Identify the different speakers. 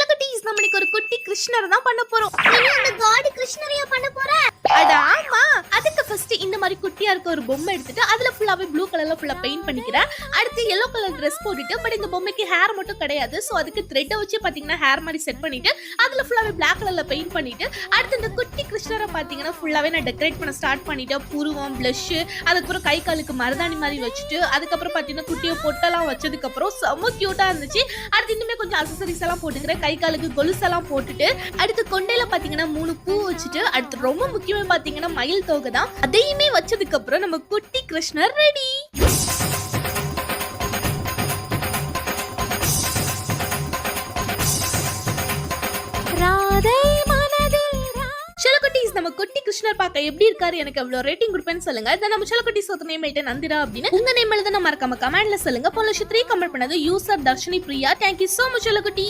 Speaker 1: செல்லக்குட்டீஸ் நம்ம இன்னைக்கு ஒரு குட்டி கிருஷ்ணர் தான் பண்ண போறோம்.
Speaker 2: அந்த காட் கிருஷ்ணரையா பண்ண போற?
Speaker 1: அட ஆமா. அதுக்கு ஃபர்ஸ்ட் இந்த மாதிரி குட்டியா இருக்க ஒரு பொம்மை எடுத்துட்டு அதுல ஃபுல்லாவே ப்ளூ கலர்ல ஃபுல்லா பெயிண்ட் பண்ணிக்கிறேன். அடுத்து yellow கலர் Dress போட்டுட்டு பட் இந்த பொம்மைக்கு ஹேர் மட்டும் கிடையாது. சோ அதுக்கு த்ரெட் வச்சு பாத்தீங்கன்னா ஹேர் மாதிரி செட் பண்ணிட்டு அதுல ஃபுல்லாவே Black கலர்ல பெயிண்ட் பண்ணிட்டு அடுத்து இந்த குட்டி கிருஷ்ணரை பாத்தீங்கன்னா ஃபுல்லாவே நான் டெக்கரேட் பண்ண ஸ்டார்ட் பண்ணிட்டேன். புருவம், blush, அதுக்கப்புறம் கை காலுக்கு மருதாணி மாதிரி வச்சுட்டு அதுக்கப்புறம் பாத்தீங்கன்னா குட்டியை பொட்டெல்லாம் வச்சதுக்கு அப்புறம் செம்ம கியூட்டா இருந்துச்சு. அடுத்து இன்னுமே கொஞ்சம் அக்சசரிஸ் எல்லாம் போட்டுக்கிறேன். கை காலுக்கு கொலுசெல்லாம் போட்டுட்டு அடுத்து கொண்டையில பாத்தீங்கன்னா 3 பூ வச்சுட்டு அடுத்து ரொம்ப முக்கியமா பாத்தீங்கன்னா மயில் தோகை தான். அதையுமே வச்சதுக்கு அப்புறம் நம்ம குட்டி கிருஷ்ணர் ரெடி. செல்லக்குட்டீஸ் நம்ம குட்டி கிருஷ்ணர் பார்க்க எப்படி இருக்காரு, எனக்கு எவ்வளவு ரேட்டிங் கொடுப்பேன்னு சொல்லுங்க. இதை நம்ம செல்லக்குட்டீஸ் ஒருத்த நேம் ஆயிட்டு நந்திரா அப்படின்னு உங்க நேம் எழுத மறக்காம கமெண்ட்ல சொல்லுங்க. போல 3 கமெண்ட் பண்ணது user Darshini Priya. Thank you so much செல்லக்குட்டி.